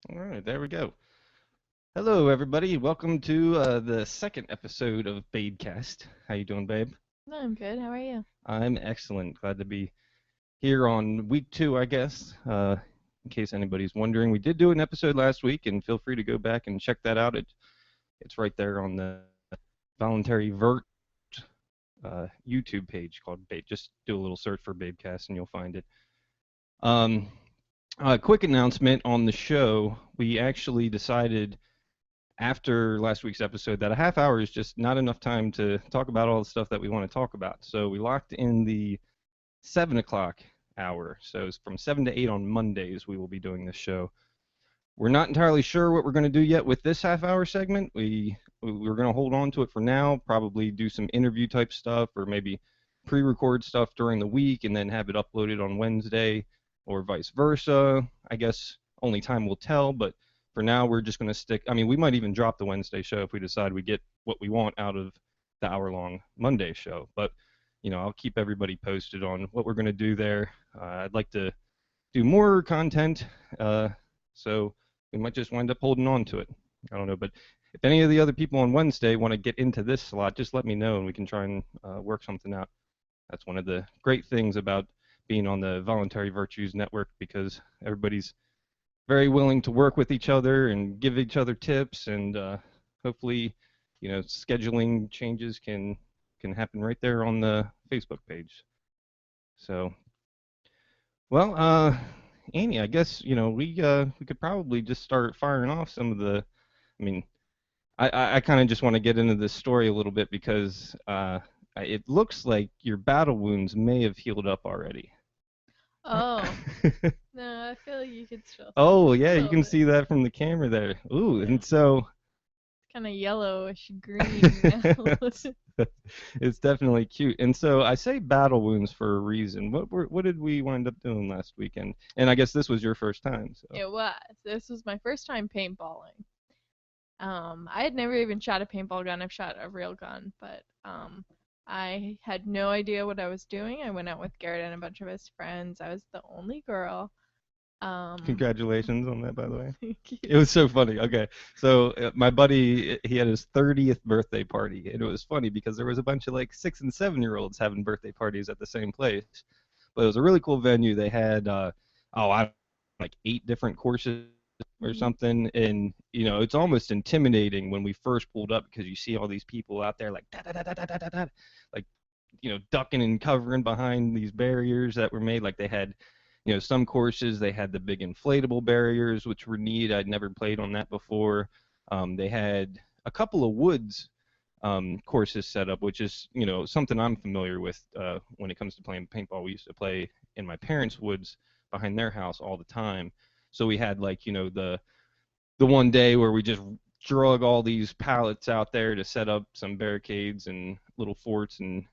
All right, there we go. Hello, everybody. Welcome to the second episode of Babecast. How you doing, babe? No, I'm good. How are you? I'm excellent. Glad to be here on week two, I guess. In case anybody's wondering, we did do an episode last week, and feel free to go back and check that out. It's right there on the Voluntary YouTube page called Babe. Just do a little search for Babecast, and you'll find it. Um, a quick announcement on the show. We actually decided after last week's episode that a half hour is just not enough time to talk about all the stuff that we want to talk about. So we locked in the 7 o'clock hour. So it's from 7 to 8 on Mondays we will be doing this show. We're not entirely sure what we're going to do yet with this half hour segment. We're going to hold on to it for now, probably do some interview type stuff or maybe pre-record stuff during the week and then have it uploaded on Wednesday or vice versa. I guess only time will tell, but for now we're just going to stick. I mean, we might even drop the Wednesday show if we decide we get what we want out of the hour-long Monday show. But I'll keep everybody posted on what we're going to do there. I'd like to do more content, so we might just wind up holding on to it. I don't know, but if any of the other people on Wednesday want to get into this slot, just let me know and we can try and work something out. That's one of the great things about being on the Voluntary Virtues Network, because everybody's very willing to work with each other and give each other tips, and hopefully, scheduling changes can happen right there on the Facebook page. So, well, Annie, I guess we could probably just start firing off some of the. I mean, I kind of just want to get into this story a little bit because it looks like your battle wounds may have healed up already. Oh, no, I feel like you could still see Oh it yeah, a you little can bit. see that from the camera there. Ooh, Yeah, and so it's kind of yellowish green now. it's definitely cute. And so I say battle wounds for a reason. What did we wind up doing last weekend? And I guess this was your first time, so. It was. This was my first time paintballing. I had never even shot a paintball gun. I've shot a real gun, but I had no idea what I was doing. I went out with Garrett and a bunch of his friends. I was the only girl. Um, Congratulations on that, by the way. Thank It you. was so funny. Okay, so my buddy, he had his 30th birthday party, and it was funny because there was a bunch of like 6 and 7 year olds having birthday parties at the same place. But it was a really cool venue. They had, I don't know, like 8 different courses or Mhm. something, and it's almost intimidating when we first pulled up because you see all these people out there like da da da da da da da, like ducking and covering behind these barriers that were made. Like they had some courses they had the big inflatable barriers, which were neat. I'd never played on that before. They had a couple of woods courses set up, which is something I'm familiar with when it comes to playing paintball. We used to play in my parents' woods behind their house all the time. So we had like the one day where we just drug all these pallets out there to set up some barricades and little forts and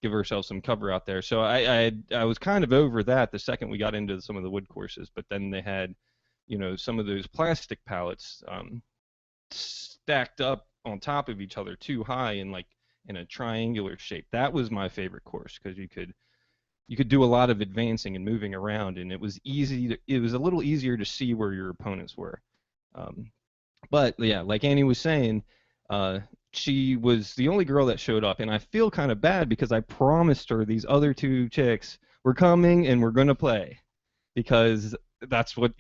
give ourselves some cover out there. So I was kind of over that the second we got into some of the wood courses, but then they had some of those plastic pallets stacked up on top of each other too high and like in a triangular shape. That was my favorite course because you could do a lot of advancing and moving around, and it was a little easier to see where your opponents were. Um, but yeah, like Annie was saying, uh, she was the only girl that showed up, and I feel kind of bad because I promised her these other two chicks were coming and we're gonna play because that's what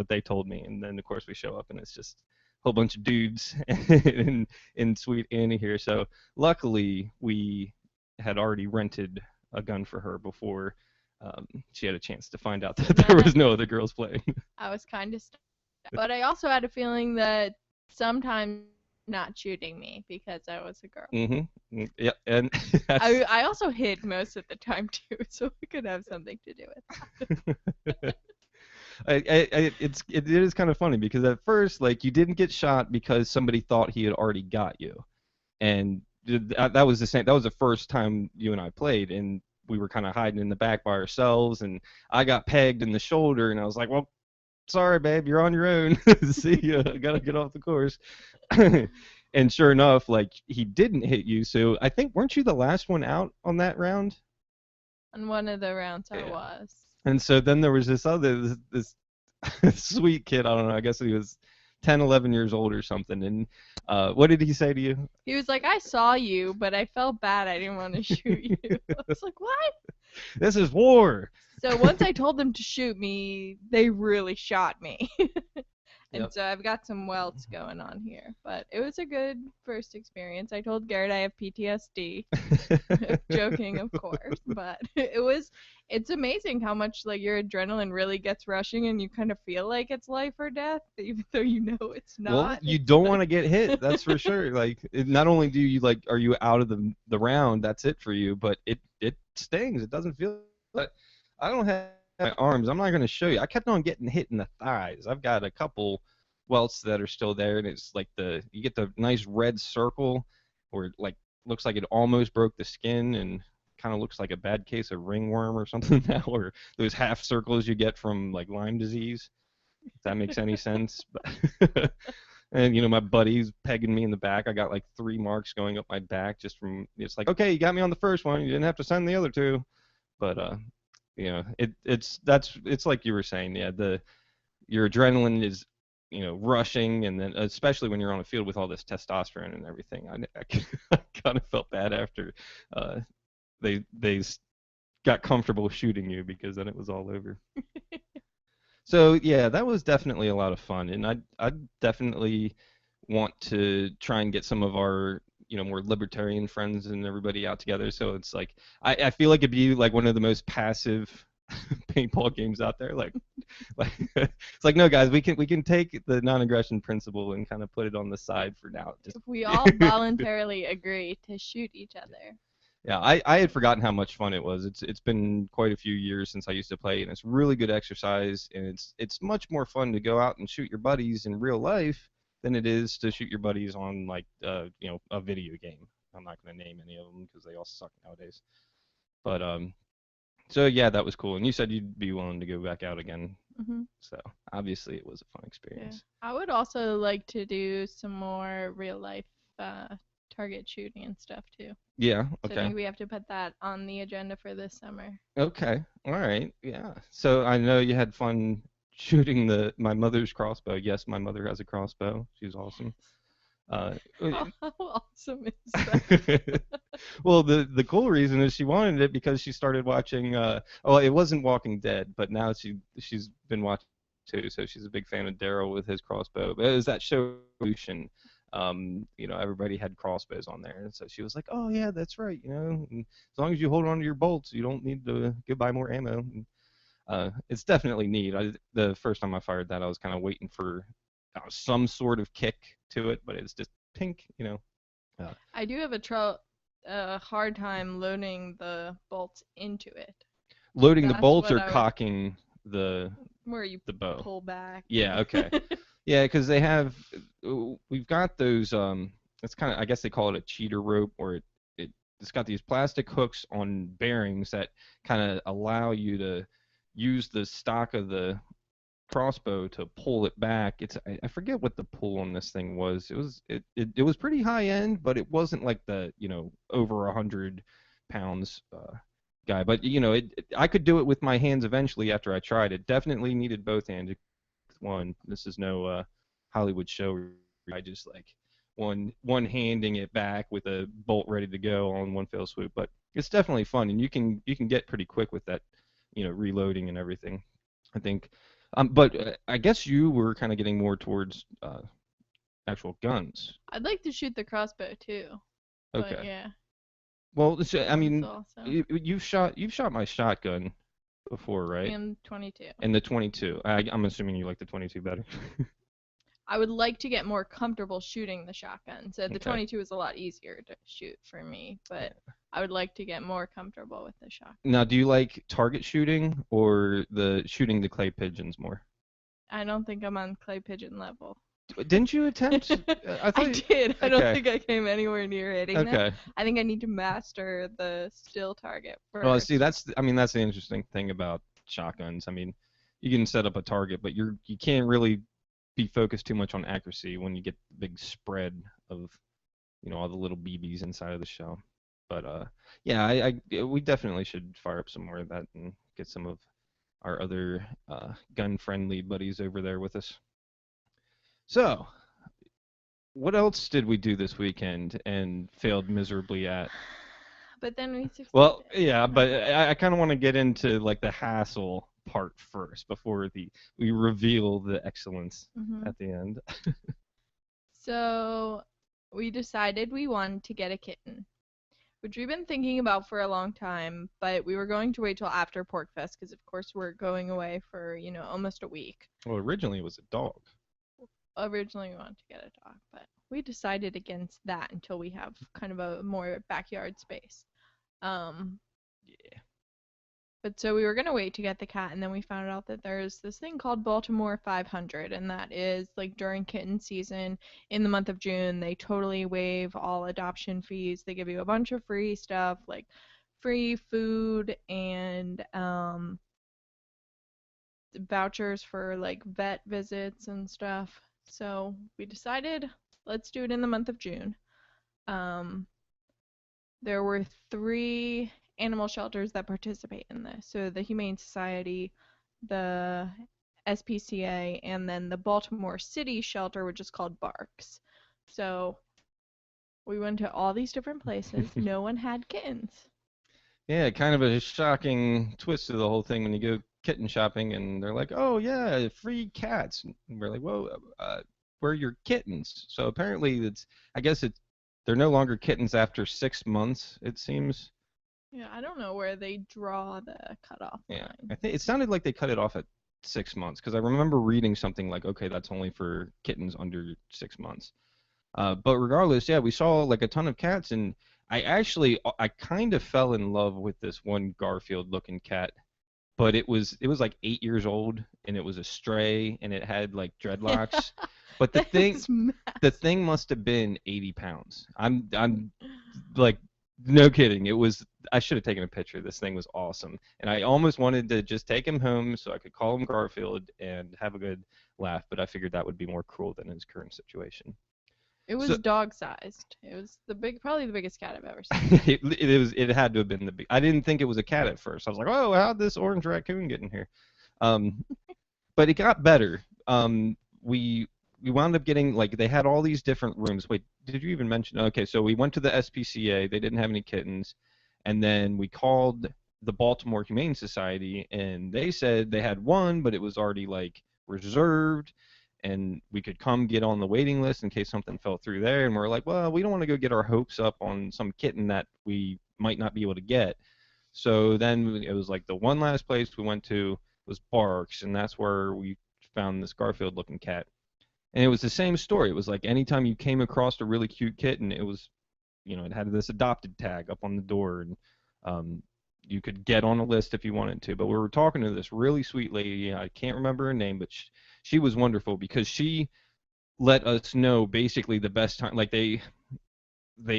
they told me. And then of course we show up and it's just a whole bunch of dudes and sweet Annie here. So luckily we had already rented a gun for her before she had a chance to find out that And there then was no other girls playing. I was kind of stuck. But I also had a feeling that sometimes not shooting me because I was a girl. Yeah, and that's I also hid most of the time too, so it could have something to do with it is kind of funny because at first, like, you didn't get shot because somebody thought he had already got you, and that was the same. That was the first time you and I played, and we were kind of hiding in the back by ourselves, and I got pegged in the shoulder, and I was like, "Well, sorry, babe, you're on your own. See ya. I gotta get off the course." And sure enough, like he didn't hit you. So I think weren't you the last one out on that round? On one of the rounds I Yeah. was. And so then there was this other this sweet kid. I don't know. I guess he was 10, 11 years old or something. And what did he say to you? He was like, I saw you, but I felt bad. I didn't want to shoot you. I was like, what? This is war. So once I told them to shoot me, they really shot me. And Yep. so I've got some welts going on here. But it was a good first experience. I told Garrett I have PTSD. Joking, of course. But it's amazing how much like your adrenaline really gets rushing and you kind of feel like it's life or death, even though you know it's Well, not. you It's don't want like, to get hit. That's for sure. Like, not only do you like, are you out of the round? That's it for you. But it stings. It doesn't feel. But I don't have my arms. I'm not going to show you. I kept on getting hit in the thighs. I've got a couple welts that are still there, and it's like you get the nice red circle, where it like looks like it almost broke the skin, and kind of looks like a bad case of ringworm or something now, or those half circles you get from like Lyme disease. If that makes any sense. But and my buddy's pegging me in the back. I got like 3 marks going up my back just from. It's like, okay, you got me on the first one. You didn't have to send the other two. But it's like you were saying. Yeah, your adrenaline is rushing, and then especially when you're on a field with all this testosterone and everything. I kind of felt bad after uh, they got comfortable shooting you, because then it was all over. So yeah, that was definitely a lot of fun, and I definitely want to try and get some of our more libertarian friends and everybody out together. So it's like I feel like it'd be like one of the most passive paintball games out there. Like it's like, no guys, we can take the non-aggression principle and kind of put it on the side for now. Just if we all voluntarily agree to shoot each other. yeah, I had forgotten how much fun it was. It's been quite a few years since I used to play, and it's really good exercise, and it's much more fun to go out and shoot your buddies in real life than it is to shoot your buddies on like a video game. I'm not going to name any of them because they all suck nowadays. But so yeah, that was cool. And you said you'd be willing to go back out again. Hmm. So obviously it was a fun Yeah. experience. I would also like to do some more real life target shooting and stuff too. Yeah, So I okay. think we have to put that on the agenda for this summer. Okay. All right. Yeah. So I know you had fun shooting my mother's crossbow. Yes, my mother has a crossbow. She's awesome. Uh, How awesome is that? well, the cool reason is she wanted it because she started watching. Well, it wasn't Walking Dead, but now she's been watching too. So she's a big fan of Daryl with his crossbow. But it was that show Evolution. Everybody had crossbows on there, and so she was like, "Oh yeah, that's right. And as long as you hold on to your bolts, you don't need to go buy more ammo." And, it's definitely neat. The first time I fired that, I was kind of waiting for some sort of kick to it, but it's just pink. Uh, I do have a hard time loading the bolts into it. Loading the That's bolts what or I would, cocking the where you the bow. pull back. Yeah, okay. Yeah, because we've got those. It's kind of, I guess they call it a cheater rope, or it's got these plastic hooks on bearings that kind of allow you to use the stock of the crossbow to pull it back. I forget what the pull on this thing was. It was pretty high end, but it wasn't like the over 100 pounds guy. But I could do it with my hands eventually after I tried it. Definitely needed both hands. One. This is no Hollywood show. I just like one handing it back with a bolt ready to go on one fell swoop. But it's definitely fun, and you can get pretty quick with that, reloading and everything. I think. But I guess you were kind of getting more towards actual guns. I'd like to shoot the crossbow too, but Okay. yeah, Well, I guns mean, also. you've shot my shotgun before, right? And 22. And the 22. I'm assuming you like the 22 better. I would like to get more comfortable shooting the shotgun. So the Okay. 22 is a lot easier to shoot for me, but I would like to get more comfortable with the Now, shotgun. do you like target shooting or the shooting the clay pigeons more? I don't think I'm on clay pigeon level. Didn't you attempt? I I thought. did. I don't Okay. think I came anywhere near hitting them. Okay. I think I need to master the still target Well, see, first. I mean, that's the interesting thing about shotguns. I mean, you can set up a target, but you can't really be focused too much on accuracy when you get the big spread of all the little BBs inside of the shell. But yeah, we definitely should fire up some more of that and get some of our other gun-friendly buddies over there with us. So, what else did we do this weekend and failed miserably at? But then we Well, succeeded. yeah, but I kind of want to get into like the hassle part first before we reveal the excellence Hmm. at the end. So we decided we wanted to get a kitten, which we've been thinking about for a long time, but we were going to wait till after Porcfest because, of course, we're going away for, almost a week. Well, originally it was a dog. Originally, we wanted to get a dog, but we decided against that until we have kind of a more backyard space. Um, Yeah. but so we were gonna wait to get the cat, and then we found out that there's this thing called Baltimore 500, and that is like during kitten season in the month of June, they totally waive all adoption fees. They give you a bunch of free stuff like free food and vouchers for like vet visits and stuff. So we decided let's do it in the month of June. Um, there were 3 animal shelters that participate in this. So the Humane Society, the SPCA, and then the Baltimore City shelter, which is called Barks. So we went to all these different places. No one had kittens. Yeah, kind of a shocking twist to the whole thing when you go kitten shopping and they're like, "Oh yeah, free cats." And we're like, "Whoa, where are your kittens?" So apparently I guess they're no longer kittens after 6 months, it seems. Yeah, I don't know where they draw the cutoff Yeah, line. I think it sounded like they cut it off at 6 months because I remember reading something like, "Okay, that's only for kittens under 6 months." But regardless, yeah, we saw like a ton of cats, and I kind of fell in love with this one Garfield looking cat, but it was like 8 years old, and it was a stray, and it had like dreadlocks. But the That thing was the massive. thing must have been 80 pounds. I'm like no kidding. It was I should have taken a picture. This thing was awesome, and I almost wanted to just take him home so I could call him Garfield and have a good laugh, but I figured that would be more cruel than his current situation. It So was dog-sized. It was probably the biggest cat I've ever seen. it had to have been the big. I didn't think it was a cat at first. I was like, oh, how'd this orange raccoon get in here? Um, but it got better. We wound up getting like they had all these different rooms. Wait, did you even mention? Okay, so we went to the SPCA. They didn't have any kittens, and then we called the Baltimore Humane Society, and they said they had one, but it was already like reserved, and we could come get on the waiting list in case something fell through there. And we're like, well, we don't want to go get our hopes up on some kitten that we might not be able to get. So then it was like the one last place we went to was Barks, and that's where we found this Garfield looking cat. And it was the same story. It was like anytime you came across a really cute kitten, it was, it had this adopted tag up on the door, and um, you could get on a list if you wanted to. But we were talking to this really sweet lady. I can't remember her name, but she was wonderful because she let us know basically the best time. Like they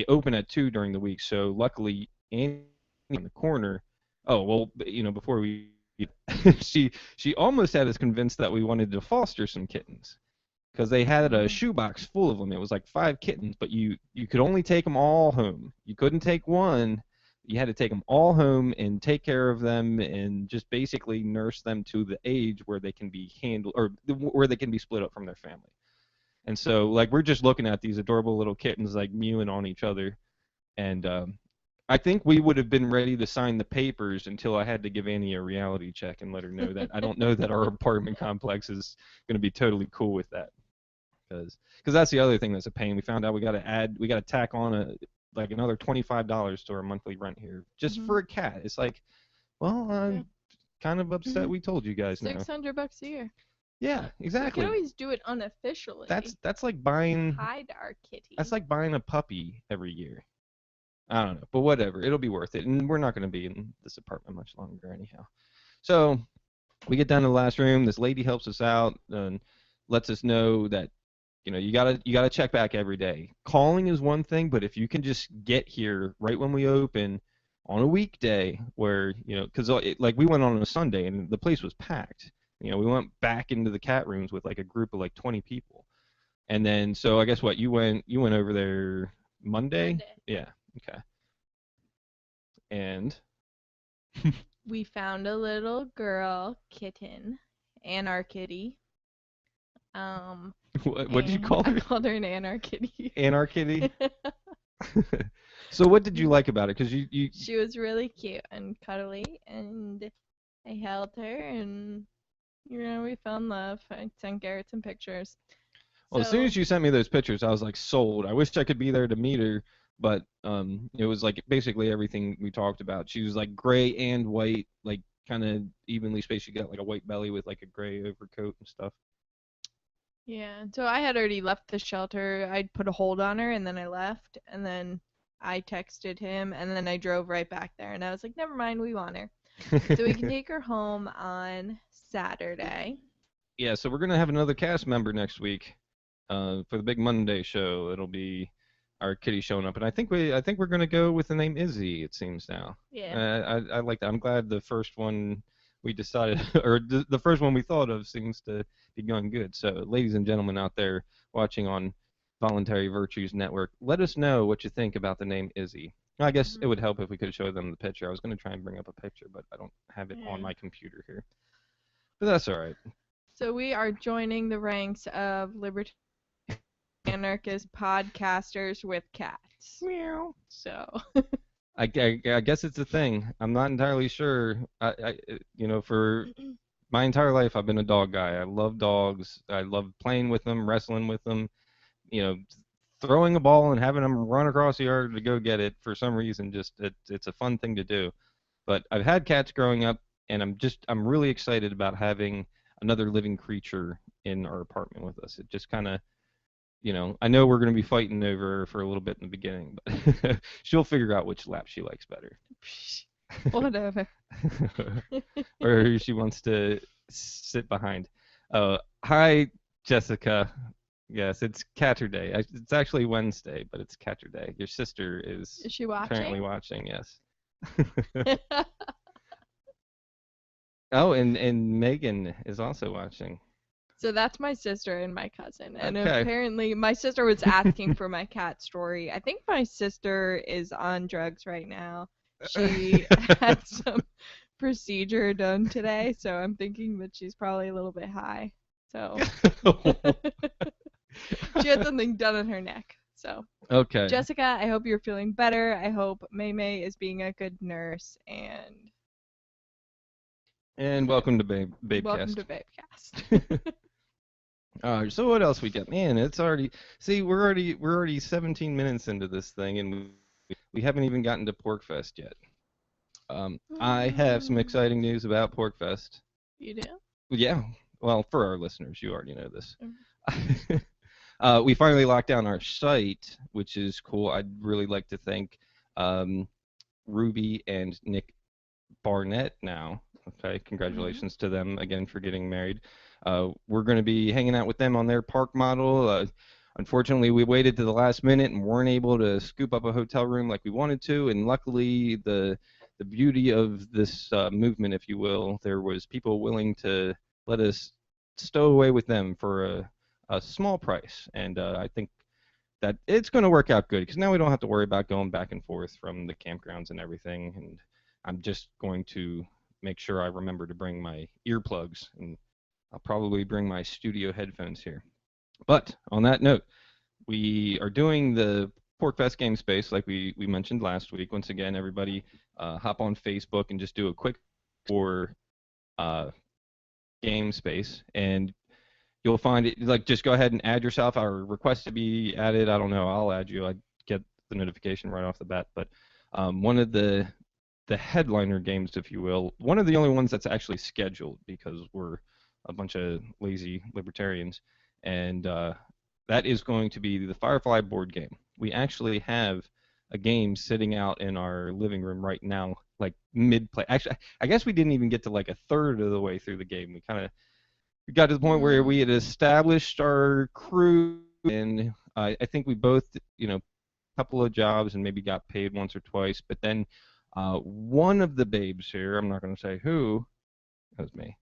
open at 2 during the week, so luckily Annie in the corner. Oh well, before we she almost had us convinced that we wanted to foster some kittens because they had a Mm. shoebox full of them. It was like 5 kittens, but you could only take them all home. You couldn't take one. You had to take them all home and take care of them and just basically nurse them to the age where they can be handled or where they can be split up from their family. And so like we're just looking at these adorable little kittens like mewing on each other, and I think we would have been ready to sign the papers until I had to give Annie a reality check and let her know that I don't know that our apartment complex is going to be totally cool with that, because that's the other thing that's a pain. We found out we got to tack on like another $25 to our monthly rent here just Mhm. for a cat. It's like, well, Yeah. I'm kind of upset we told you guys no. $600 a year. Yeah, We could exactly. always do it unofficially. That's like buying Hide our that's kitty. like buying a puppy every year. I don't know, but whatever. It'll be worth it, and we're not going to be in this apartment much longer anyhow. So we get down to the last room. This lady helps us out and lets us know that you gotta check back every day. Calling is one thing, but if you can just get here right when we open on a weekday, where because like we went on a Sunday and the place was packed. We went back into the cat rooms with like a group of like 20 people, and then so I guess what you went over there Monday? Monday. Yeah. Okay. And We found a little girl kitten, Anarchitty. Um, What'd you and call I her? called her an Anarchitty. Anarchity. So what did you like about it? Because you She was really cute and cuddly, and I held her, and we fell in love. I sent Garrett some pictures. well, as soon So as you sent me those pictures, I was like sold. I wish I could be there to meet her, but it was like basically everything we talked about. She was like gray and white, like kind of evenly spaced. She got like a white belly with like a gray overcoat and stuff. yeah, so I had already left the shelter. I'd put a hold on her, and then I left, and then I texted him, and then I drove right back there, and I was like, never mind, we want her. So we can take her home on Saturday. Yeah, so we're gonna have another cast member next week, for the big Monday show. It'll be our kitty showing up, and I think we're gonna go with the name Izzy. It seems now. Yeah. I like that. I'm glad the first one we decided, or the first one we thought of, seems to be going good. So, ladies and gentlemen out there watching on Voluntary Virtues Network, let us know what you think about the name Izzy. I guess it Mhm. would help if we could show them the picture. I was gonna try and bring up a picture, but I don't have it on Yeah. my computer here. But that's all right. So we are joining the ranks of libertarian anarchist podcasters with cats. Meow. So I guess it's a thing. I'm not entirely sure. For my entire life, I've been a dog guy. I love dogs. I love playing with them, wrestling with them. You know, throwing a ball and having them run across the yard to go get it. For some reason, just it's a fun thing to do. But I've had cats growing up, and I'm really excited about having another living creature in our apartment with us. It just kind of I know we're going to be fighting over her for a little bit in the beginning, but she'll figure out which lap she likes better. whatever. Or who she wants to sit behind. Hi, Jessica. Yes, it's Catcher Day. It's actually Wednesday, but it's Catcher Day. Your sister is Is she currently watching? watching, yes. Oh, and Megan is also watching. So that's my sister and my cousin. And Okay. apparently my sister was asking for my cat story. I think my sister is on drugs right now. She had some procedure done today, so I'm thinking that she's probably a little bit high. So she had something done on her neck. So Okay. Jessica, I hope you're feeling better. I hope May May is being a good nurse, and And welcome to welcome Babecast. to Babecast. So what else we got? Man, it's already we're already 17 minutes into this thing, and we haven't even gotten to Porcfest yet. I have some exciting news about Porcfest. You do? Yeah, well, for our listeners, you already know this. Mm. We finally locked down our site, which is cool. I'd really like to thank Ruby and Nick Barnett now. Okay, congratulations to them again for getting married. We're going to be hanging out with them on their park model. Unfortunately, we waited to the last minute and weren't able to scoop up a hotel room like we wanted to. And luckily, the beauty of this movement, if you will, there was people willing to let us stow away with them for a small price. And I think that it's going to work out good because now we don't have to worry about going back and forth from the campgrounds and everything. And I'm just going to make sure I remember to bring my earplugs, and I'll probably bring my studio headphones here. But on that note, we are doing the Porkfest Game Space like we mentioned last week. Once again, everybody hop on Facebook and just do a quick for uh, Game Space, and you'll find it. Like, just go ahead and add yourself. Our request to be added. I don't know. I'll add you. I get the notification right off the bat. But one of the headliner games, if you will, one of the only ones that's actually scheduled because we're a bunch of lazy libertarians, and that is going to be the Firefly board game. We actually have a game sitting out in our living room right now, like mid-play. Actually, I guess we didn't even get to like a third of the way through the game. We got to the point where we had established our crew, and I think we both, couple of jobs and maybe got paid once or twice. But then one of the babes here, I'm not going to say who, that was me,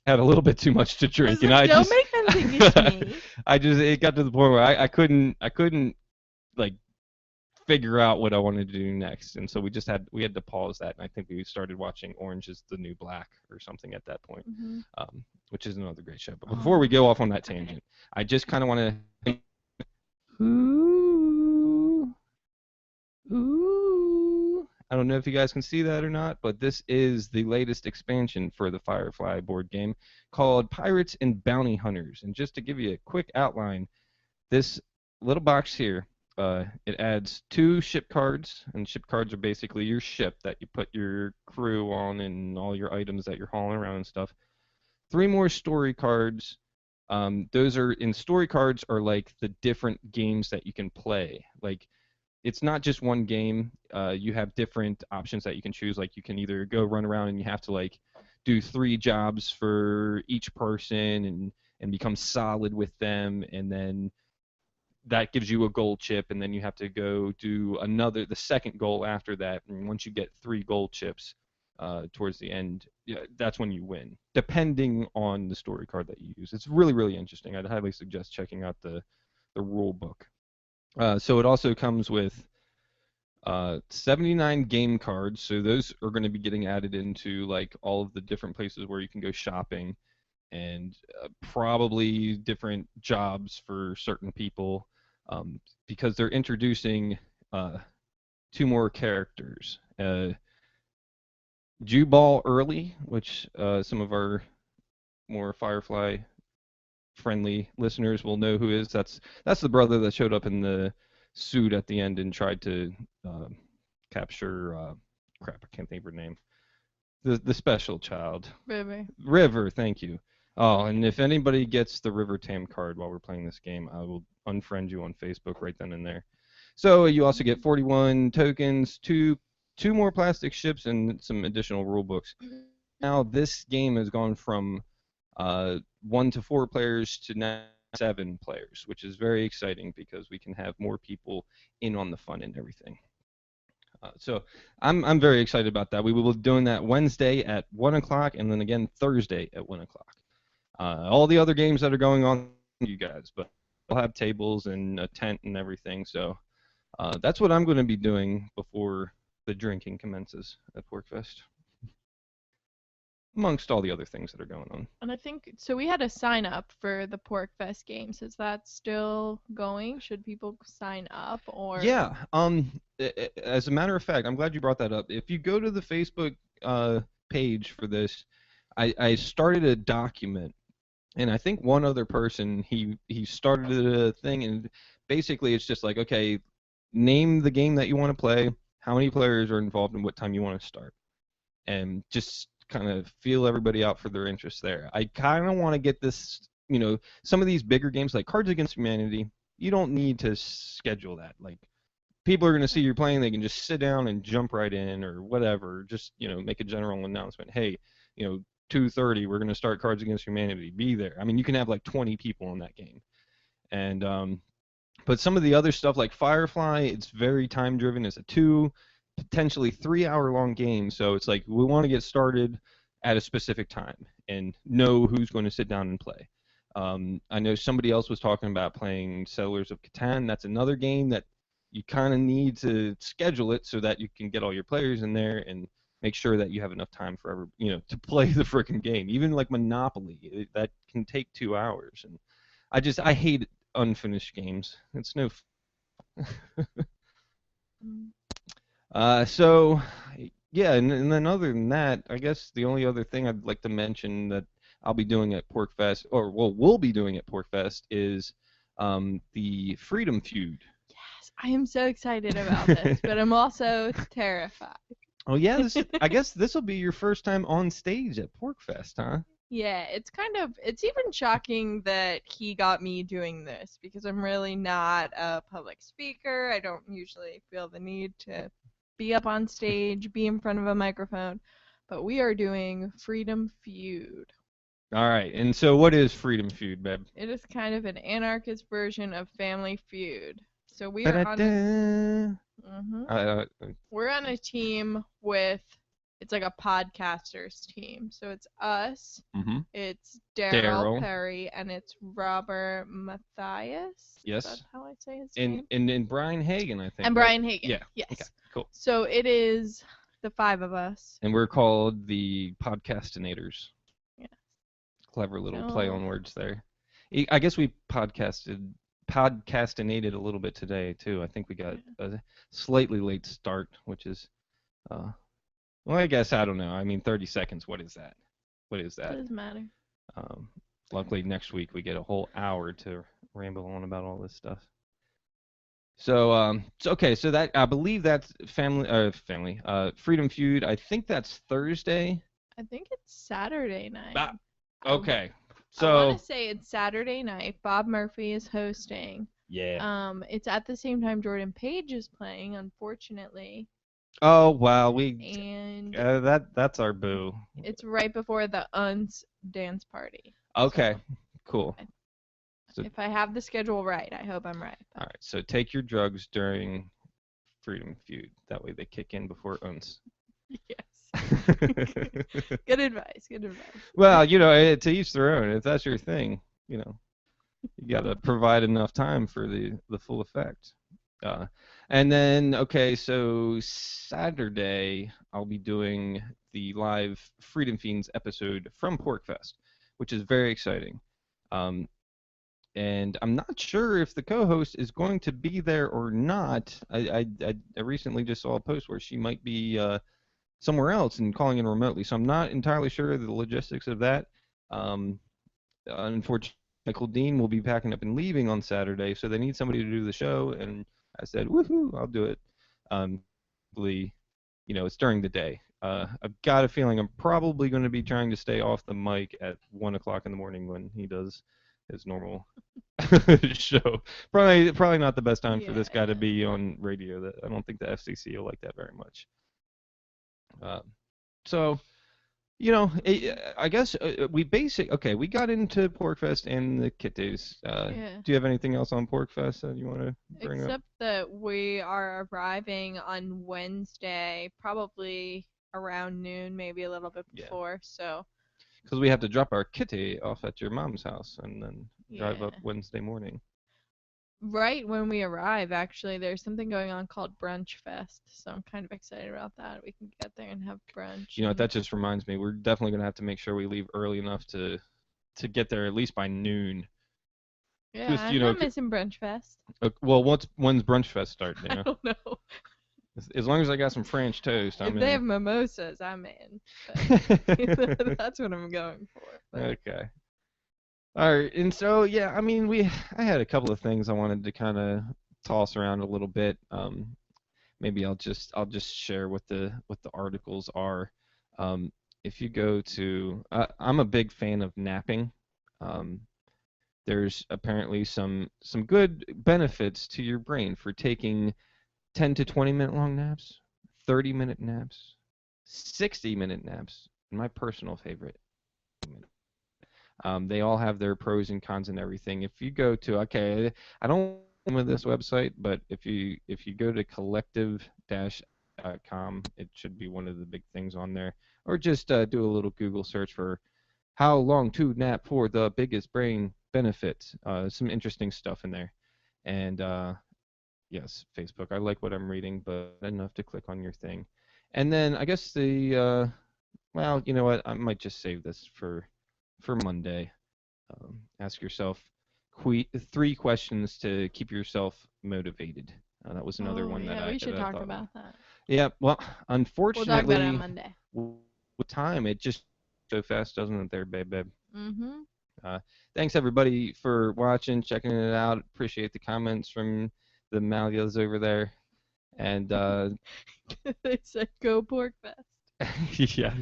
had a little bit too much to drink, and I Don't just, make them think it's me. it got to the point where I couldn't like figure out what I wanted to do next. And so we had to pause that, and I think we started watching Orange is the New Black or something at that point, Mhm. which is another great show. But before we Oh, go off on that okay. tangent, I just kind of want to. Ooh, ooh. I don't know if you guys can see that or not, but this is the latest expansion for the Firefly board game called Pirates and Bounty Hunters. And just to give you a quick outline, this little box here, it adds 2 ship cards, and ship cards are basically your ship that you put your crew on and all your items that you're hauling around and stuff. 3 more story cards. Those are in story cards are like the different games that you can play. Like it's not just one game. You have different options that you can choose. Like you can either go run around and you have to like do 3 jobs for each person and become solid with them, and then that gives you a gold chip, and then you have to go do the second goal after that. And once you get 3 gold chips towards the end, yeah, that's when you win, depending on the story card that you use. It's really, really interesting. I'd highly suggest checking out the rule book. So it also comes with 79 game cards. So those are going to be getting added into like all of the different places where you can go shopping, and probably different jobs for certain people, because they're introducing 2 more characters. Jubal Early, which some of our more Firefly friendly listeners will know who is. That's the brother that showed up in the suit at the end and tried to uh, capture. Crap, I can't think of her name. The special child. Baby. River, thank you. Oh, and if anybody gets the River Tam card while we're playing this game, I will unfriend you on Facebook right then and there. So you also get 41 tokens, two more plastic ships, and some additional rule books. Now this game has gone from 1 to 4 players to now 7 players, which is very exciting because we can have more people in on the fun and everything. So I'm very excited about that. We will be doing that Wednesday at 1 o'clock, and then again Thursday at 1 o'clock. All the other games that are going on, you guys, but we'll have tables and a tent and everything. So that's what I'm going to be doing before the drinking commences at Porcfest, amongst all the other things that are going on. And I think so. We had a sign up for the Porcfest games. Is that still going? Should people sign up or? Yeah. As a matter of fact, I'm glad you brought that up. If you go to the Facebook page for this, I started a document, and I think one other person he started a thing, and basically it's just like, okay, name the game that you want to play, how many players are involved, and what time you want to start, and just kind of feel everybody out for their interest there. I kind of want to get this, some of these bigger games like Cards Against Humanity, you don't need to schedule that. Like people are going to see you're playing, they can just sit down and jump right in or whatever. Just make a general announcement. Hey, 2:30, we're going to start Cards Against Humanity. Be there. I mean, you can have like 20 people in that game, and but some of the other stuff like Firefly, it's very time driven. It's a potentially 3 hour long game, so it's like we want to get started at a specific time and know who's going to sit down and play. I know somebody else was talking about playing Settlers of Catan. That's another game that you kind of need to schedule it so that you can get all your players in there and make sure that you have enough time for to play the freaking game. Even like Monopoly, that can take 2 hours, and I hate unfinished games. It's no. Mm. So yeah, and then other than that, I guess the only other thing I'd like to mention that I'll be doing at Porcfest, or well, we'll be doing at Porcfest, is the Freedom Feud. Yes, I am so excited about this, but I'm also terrified. Oh yeah, I guess this will be your first time on stage at Porcfest, huh? Yeah, it's even shocking that he got me doing this because I'm really not a public speaker. I don't usually feel the need to be up on stage, be in front of a microphone, but we are doing Freedom Feud. All right, and so what is Freedom Feud, babe? It is kind of an anarchist version of Family Feud. So we are on Ba-da-da. Mhm. Uh, We're on a team with it's like a podcasters team. So it's us, Mm-hmm. it's Daryl Daryl. Perry, and it's Robert Matthias. Yes. Is that how I say his name? And Brian Hagen, I think. And right? Brian Hagen. Yeah. Yes. Okay. Cool. So it is the 5 of us. And we're called the Podcastinators. Yeah. Clever little play on words there. I guess we podcastinated a little bit today too. I think we got a slightly late start, which is, well, I guess I don't know. I mean, 30 seconds. What is that? What is that? Doesn't matter. Luckily, next week we get a whole hour to ramble on about all this stuff. So, okay. So that I believe that's Freedom Feud. I think that's Thursday. I think it's Saturday night. Okay. I So want to say it's Saturday night. Bob Murphy is hosting. yeah. It's at the same time Jordan Page is playing, unfortunately. Oh wow, and that's our boo. It's right before the UNS dance party. Okay, so, cool. So, if I have the schedule right, I hope I'm right. All right, so take your drugs during Freedom Feud. That way they kick in before UNS. Yes. Good advice. Good advice. Well, to each their own. If that's your thing, you gotta provide enough time for the full effect. And then, okay, so Saturday I'll be doing the live Freedom Fiends episode from Porcfest, which is very exciting. And I'm not sure if the co-host is going to be there or not. I recently just saw a post where she might be somewhere else and calling in remotely, so I'm not entirely sure of the logistics of that. Unfortunately, Michael Dean will be packing up and leaving on Saturday, so they need somebody to do the show, and I said, woohoo, I'll do it. It's during the day. I've got a feeling I'm probably going to be trying to stay off the mic at 1 o'clock in the morning when he does his normal show. Probably not the best time for this guy to be on radio. I don't think the FCC will like that very much. So, I guess we got into Porcfest and the Kittehs. Do you have anything else on Porcfest that you want to bring up? Except that we are arriving on Wednesday, probably around noon, maybe a little bit before. So. Because we have to drop our kitteh off at your mom's house and then drive up Wednesday morning. Right when we arrive, actually, there's something going on called Brunch Fest, so I'm kind of excited about that. We can get there and have brunch. That just reminds me, we're definitely going to have to make sure we leave early enough to get there at least by noon. Yeah, just, I'm not missing Brunch Fest. Well, when's Brunch Fest start? I don't know. As long as I got some French toast, I'm in. If they have mimosas, I'm in. That's what I'm going for. But. Okay. All right, and so I had a couple of things I wanted to kind of toss around a little bit. Maybe I'll just share what the articles are. If you go to, I'm a big fan of napping. There's apparently some good benefits to your brain for taking 10 to 20 minute long naps, 30-minute naps, 60-minute naps, and my personal favorite. They all have their pros and cons and everything. If you go to, I don't know this website, but if you go to collective-com, it should be one of the big things on there. Or just do a little Google search for how long to nap for the biggest brain benefits. Some interesting stuff in there. And yes, Facebook. I like what I'm reading, but not enough to click on your thing. And then I guess well, you know what? I might just save this for Monday. Ask yourself 3 questions to keep yourself motivated. That was another one that we should talk about that. Yeah, well, unfortunately, we'll talk about it on Monday. With time, it just so fast, doesn't it, there, babe? Mm-hmm. Thanks everybody for watching, checking it out. Appreciate the comments from the Malias over there, and they said go Porcfest. Yeah.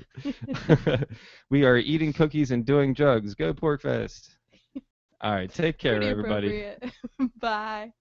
We are eating cookies and doing drugs. Go Porcfest. All right, take care, everybody. Bye.